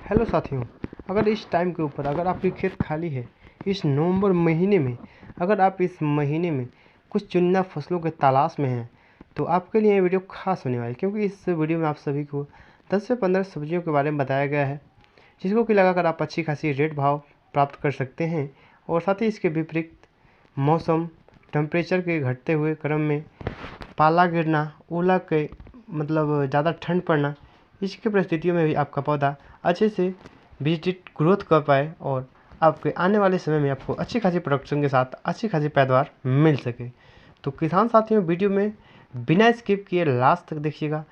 Hello साथियों, अगर इस टाइम के ऊपर अगर आपकी खेत खाली है, इस नवंबर महीने में अगर आप इस महीने में कुछ चुनिंदा फसलों के तलाश में हैं, तो आपके लिए ये वीडियो खास होने वाली है, क्योंकि इस वीडियो में आप सभी को 10 से 15 सब्जियों के बारे में बताया गया है, जिसको कि लगाकर आप अच्छी खासी रेट भाव प्राप्त कर सकते हैं। और साथ ही इसके विपरीत मौसम, टेम्परेचर के घटते हुए क्रम में पाला गिरना, ओला के मतलब ज़्यादा ठंड पड़ना, इसकी परिस्थितियों में भी आपका पौधा अच्छे से विजिट ग्रोथ कर पाए और आपके आने वाले समय में आपको अच्छी खासी प्रोडक्शन के साथ अच्छी खासी पैदावार मिल सके। तो किसान साथियों, वीडियो में बिना स्किप किए लास्ट तक देखिएगा,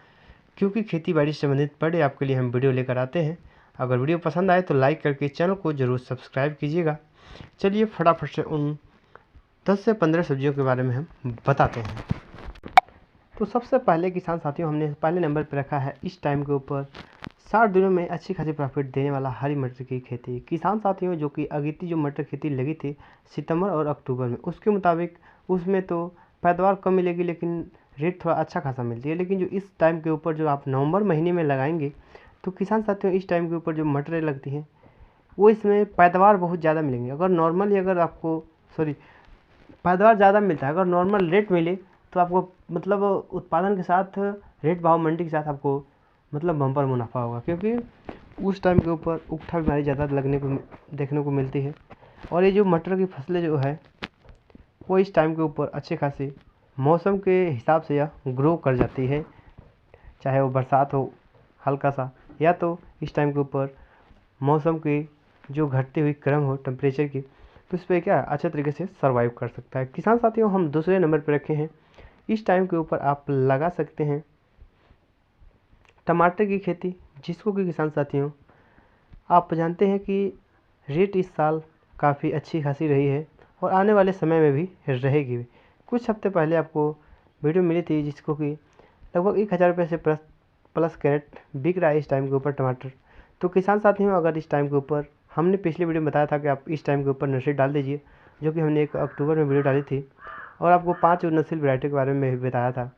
क्योंकि खेती बाड़ी से संबंधित बड़े आपके लिए हम वीडियो लेकर आते हैं। अगर वीडियो पसंद आए तो लाइक करके चैनल को ज़रूर सब्सक्राइब कीजिएगा। चलिए फटाफट से उन 10 से 15 सब्जियों के बारे में हम बताते हैं। तो सबसे पहले किसान साथियों, हमने पहले नंबर पर रखा है इस टाइम के ऊपर 60 दिनों में अच्छी खासी प्रॉफिट देने वाला हरी मटर की खेती। किसान साथियों, जो कि अगेती जो मटर खेती लगी थी सितंबर और अक्टूबर में, उसके मुताबिक उसमें तो पैदावार कम मिलेगी, लेकिन रेट थोड़ा अच्छा खासा मिलती है। लेकिन जो इस टाइम के ऊपर जो आप नवंबर महीने में लगाएंगे, तो किसान साथियों इस टाइम के ऊपर जो मटरें लगती हैं वो इसमें पैदावार बहुत ज़्यादा मिलेंगे। अगर नॉर्मली अगर आपको पैदावार ज़्यादा मिलता है, अगर नॉर्मल रेट मिले तो आपको मतलब उत्पादन के साथ रेट भाव मंडी के साथ आपको मतलब बम्पर मुनाफा होगा, क्योंकि उस टाइम के ऊपर उकठा बीमारी ज़्यादा लगने को देखने को मिलती है। और ये जो मटर की फसलें जो है वो इस टाइम के ऊपर अच्छे खासे मौसम के हिसाब से यह ग्रो कर जाती है, चाहे वो बरसात हो हल्का सा, या तो इस टाइम के ऊपर मौसम की जो घटती हुई क्रम हो टेम्परेचर की, तो इस पर क्या अच्छे तरीके से सर्वाइव कर सकता है। किसान साथियों, हम दूसरे नंबर पर रखे हैं इस टाइम के ऊपर आप लगा सकते हैं टमाटर की खेती, जिसको कि किसान साथियों आप जानते हैं कि रेट इस साल काफ़ी अच्छी खासी रही है और आने वाले समय में भी रहेगी। कुछ हफ्ते पहले आपको वीडियो मिली थी जिसको कि लगभग 1000 रुपये से प्लस कैरेट बिक रहा है इस टाइम के ऊपर टमाटर। तो किसान साथियों, अगर इस टाइम के ऊपर हमने पिछले वीडियो में बताया था कि आप इस टाइम के ऊपर नर्सरी डाल दीजिए, जो कि हमने 1 अक्टूबर में वीडियो डाली थी, और आपको 5 उन्नतशील वैरायटी के बारे में भी बताया था।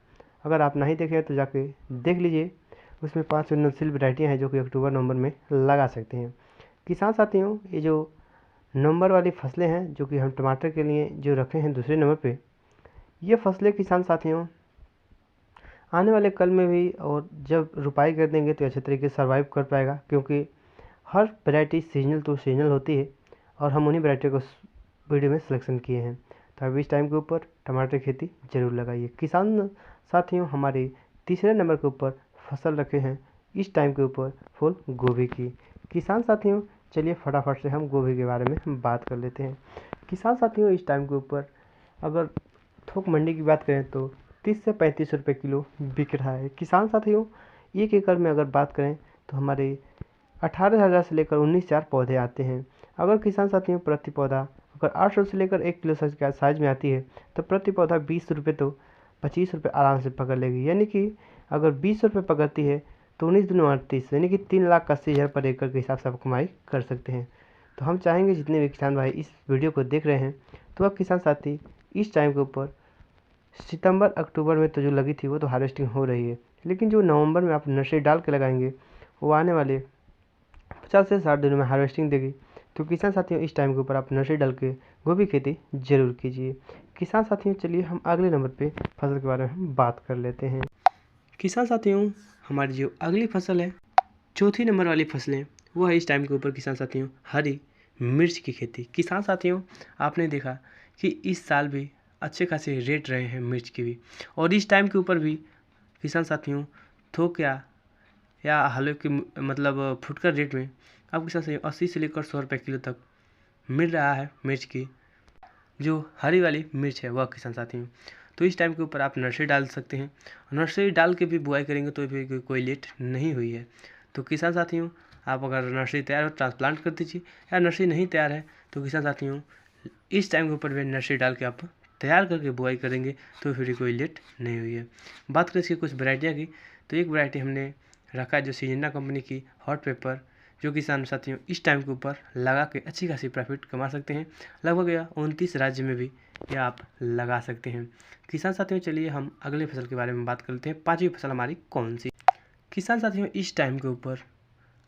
अगर आप नहीं देखे तो जाके देख लीजिए, उसमें 5 उन्नतशील वैरायटियाँ हैं जो कि अक्टूबर नवंबर में लगा सकते हैं। किसान साथियों, ये जो नवंबर वाली फसलें हैं जो कि हम टमाटर के लिए जो रखे हैं दूसरे नंबर पे, ये फसलें किसान साथियों आने वाले कल में भी और जब रुपाई कर देंगे तो अच्छे तरीके से सर्वाइव कर पाएगा, क्योंकि हर वैरायटी सीजनल तो सीजनल होती है और हम उन्हीं वैरायटी को वीडियो में सिलेक्शन किए हैं। तो अभी इस टाइम के ऊपर टमाटर खेती ज़रूर लगाइए। किसान साथियों, हमारे तीसरे नंबर के ऊपर फसल रखे हैं इस टाइम के ऊपर फूल गोभी की। किसान साथियों, चलिए फटाफट से हम गोभी के बारे में बात कर लेते हैं। किसान साथियों, इस टाइम के ऊपर अगर थोक मंडी की बात करें तो 30 से 35 रुपये किलो बिक रहा है। किसान साथियों, 1 एकड़ में अगर बात करें तो हमारे 18,000 से लेकर 19,000 पौधे आते हैं। अगर किसान साथियों प्रति पौधा अगर 800 से लेकर 1 किलो साइज में आती है, तो प्रति पौधा 20 रुपये तो 25 रुपये आराम से पकड़ लेगी। यानी कि अगर 20 रुपये पकड़ती है तो 19 दूनी 38, यानी कि 3,80,000 पर एकड़ के हिसाब से आप कमाई कर सकते हैं। तो हम चाहेंगे जितने भी किसान भाई इस वीडियो को देख रहे हैं, तो अब किसान साथी इस टाइम के ऊपर सितंबर अक्टूबर में तो जो लगी थी वो तो हार्वेस्टिंग हो रही है, लेकिन जो नवंबर में आप नर्सरी डाल के लगाएंगे वो आने वाले 50 से 60 दिनों में हार्वेस्टिंग देगी। तो किसान साथियों, इस टाइम के ऊपर आप नर्सरी डाल के गोभी खेती जरूर कीजिए। किसान साथियों, चलिए हम अगले नंबर पे फसल के बारे में हम बात कर लेते हैं। किसान साथियों, हमारी जो अगली फसल है, चौथी नंबर वाली फसलें, वो है इस टाइम के ऊपर किसान साथियों हरी मिर्च की खेती। किसान साथियों, आपने देखा कि इस साल भी अच्छे खासे रेट रहे हैं मिर्च की भी, और इस टाइम के ऊपर भी किसान साथियों थोक या हल्के मतलब फुटकर रेट में अब किसान साथियों 80 से लेकर 100 रुपये किलो तक मिल रहा है मिर्च की, जो हरी वाली मिर्च है वह किसान साथियों। तो इस टाइम के ऊपर आप नर्सरी डाल सकते हैं, नर्सरी डाल के भी बुआई करेंगे तो भी कोई लेट नहीं हुई है। तो किसान साथियों, आप अगर नर्सरी तैयार हो ट्रांसप्लांट कर दीजिए, या नर्सरी नहीं तैयार है तो किसान साथियों इस टाइम के ऊपर भी नर्सरी डाल के आप तैयार करके बुआई करेंगे तो फिर कोई लेट नहीं हुई है। बात करें इसकी कुछ वैरायटियाँ की, तो एक वैरायटी हमने रखा है जो सिजेंटा कंपनी की हॉट पेपर, जो किसान साथियों इस टाइम के ऊपर लगा के अच्छी खासी प्रॉफिट कमा सकते हैं। लगभग यह 29 राज्य में भी यह आप लगा सकते हैं। किसान साथियों, चलिए हम अगले फसल के बारे में बात कर लेते हैं। 5वीं फसल हमारी कौन सी। किसान साथियों, इस टाइम के ऊपर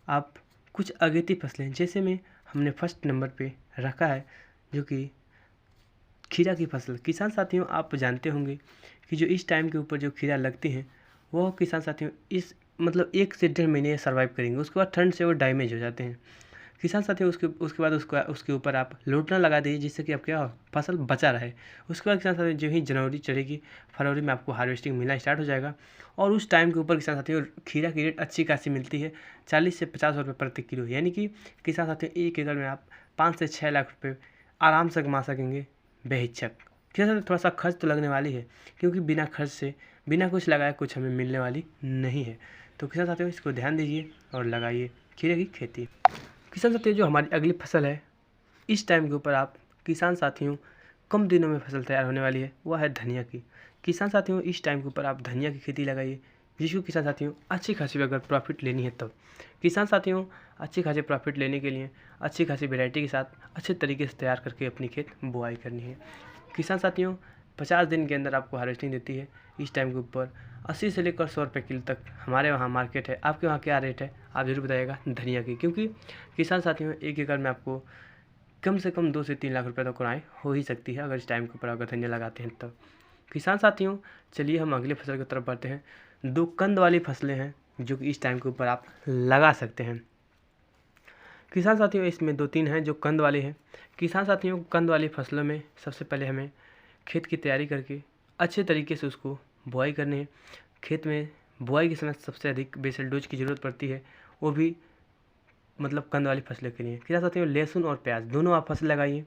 आप कुछ अगेती फसलें जैसे में हमने फर्स्ट नंबर पे रखा है जो कि खीरा की फसल। किसान साथियों, आप जानते होंगे कि जो इस टाइम के ऊपर जो खीरा लगती हैं वह किसान साथियों इस मतलब 1 से 1.5 महीने सर्वाइव करेंगे, उसके बाद ठंड से वो डैमेज हो जाते हैं। किसान साथियों उसके बाद उसके ऊपर आप लोटना लगा दीजिए जिससे कि आपकी फसल बचा रहे। उसके बाद किसान साथियों जो ही जनवरी चढ़ेगी, फरवरी में आपको हार्वेस्टिंग मिलना स्टार्ट हो जाएगा और उस टाइम के ऊपर किसान साथियों खीरा की रेट अच्छी खासी मिलती है, 40 से 50 रुपये प्रति किलो। यानी कि किसान साथियों 1 एकड़ में आप 5 से 6 लाख रुपये आराम से कमा सकेंगे बेहिचक। किसान साथियों थोड़ा सा खर्च तो लगने वाली है, क्योंकि बिना खर्च से बिना कुछ लगाए कुछ हमें मिलने वाली नहीं है। तो किसान साथियों इसको ध्यान दीजिए और लगाइए खीरे की खेती। किसान साथियों जो हमारी अगली फसल है इस टाइम के ऊपर आप किसान साथियों कम दिनों में फसल तैयार होने वाली है, वह है धनिया की। किसान साथियों इस टाइम के ऊपर आप धनिया की खेती लगाइए, जिसको किसान साथियों अच्छी खासी अगर प्रॉफिट लेनी है तब। किसान साथियों अच्छी खासी प्रॉफिट लेने के लिए अच्छी खासी वैरायटी के साथ अच्छे तरीके से तैयार करके अपनी खेत बुआई करनी है। किसान साथियों 50 दिन के अंदर आपको हार्वेस्टिंग देती है। इस टाइम के ऊपर 80 से लेकर 100 रुपये किलो तक हमारे वहाँ मार्केट है। आपके वहाँ क्या रेट है आप जरूर बताइएगा धनिया की, क्योंकि किसान साथियों 1 एकड़ में आपको कम से कम 2 से 3 लाख रुपये तक कमाई हो ही सकती है अगर इस टाइम के ऊपर अगर धनिया लगाते हैं तब। किसान साथियों चलिए हम अगले फसल की तरफ बढ़ते हैं। 2 कंद वाली फसलें हैं जो कि इस टाइम के ऊपर आप लगा सकते हैं। किसान साथियों इसमें 2-3 हैं जो कंद वाली हैं। किसान साथियों कंद वाली फसलों में सबसे पहले हमें खेत की तैयारी करके अच्छे तरीके से उसको बुआई करनी है। खेत में बुआई के समय सबसे अधिक बेसल डोज की ज़रूरत पड़ती है, वो भी मतलब कंद वाली फसलों के लिए। किसान साथियों लहसुन और प्याज दोनों आप फसल लगाइए।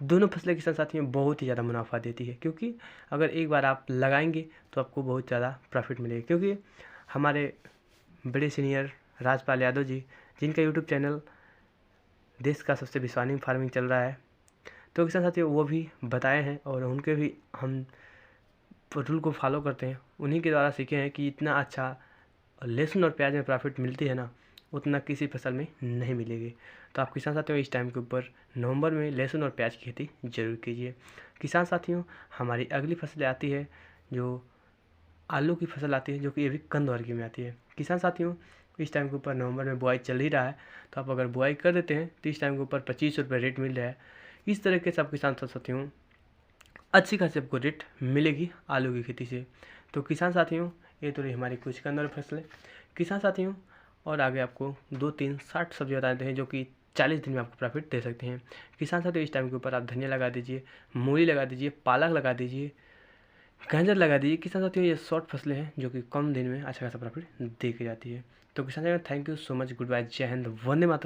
दोनों फसलें किसान साथियों बहुत ही ज़्यादा मुनाफा देती है, क्योंकि अगर एक बार आप लगाएंगे तो आपको बहुत ज़्यादा प्रॉफिट मिलेगा। क्योंकि हमारे बड़े सीनियर राजपाल यादव जी, जिनका यूट्यूब चैनल देश का सबसे विश्वसनीय फार्मिंग चल रहा है, तो किसान साथियों वो भी बताए हैं और उनके भी हम रूल को फॉलो करते हैं। उन्हीं के द्वारा सीखे हैं कि इतना अच्छा लहसुन और प्याज में प्रॉफिट मिलती है ना, उतना किसी फसल में नहीं मिलेगी। तो आप किसान साथियों इस टाइम के ऊपर नवंबर में लहसुन और प्याज की खेती जरूर कीजिए। किसान साथियों हमारी अगली फसल आती है जो आलू की फसल आती है, जो कि ये भी कंद वर्ग में आती है। किसान साथियों इस टाइम के ऊपर नवंबर में बुआई चल ही रहा है, तो आप अगर बुआई कर देते हैं तो इस टाइम के ऊपर 25 रुपये रेट मिल रहा है। इस तरह के सब किसान साथियों अच्छी खासी आपको रेट मिलेगी आलू की खेती से। तो किसान साथियों ये तो रही हमारी कुछ कंद वाली फसलें। किसान साथियों और आगे आपको 2-3 60 सब्जी बता देते हैं जो कि 40 दिन में आपको प्रॉफिट दे सकते हैं। किसान साथियों इस टाइम के ऊपर आप धनिया लगा दीजिए, मूली लगा दीजिए, पालक लगा दीजिए, गाजर लगा दीजिए। किसान साथियों ये शॉर्ट फसलें हैं जो कि कम दिन में अच्छा खासा प्रॉफिट दे के जाती है। तो किसान साथियों thank you so much, goodbye, जय हिंद, वंदे मातरम।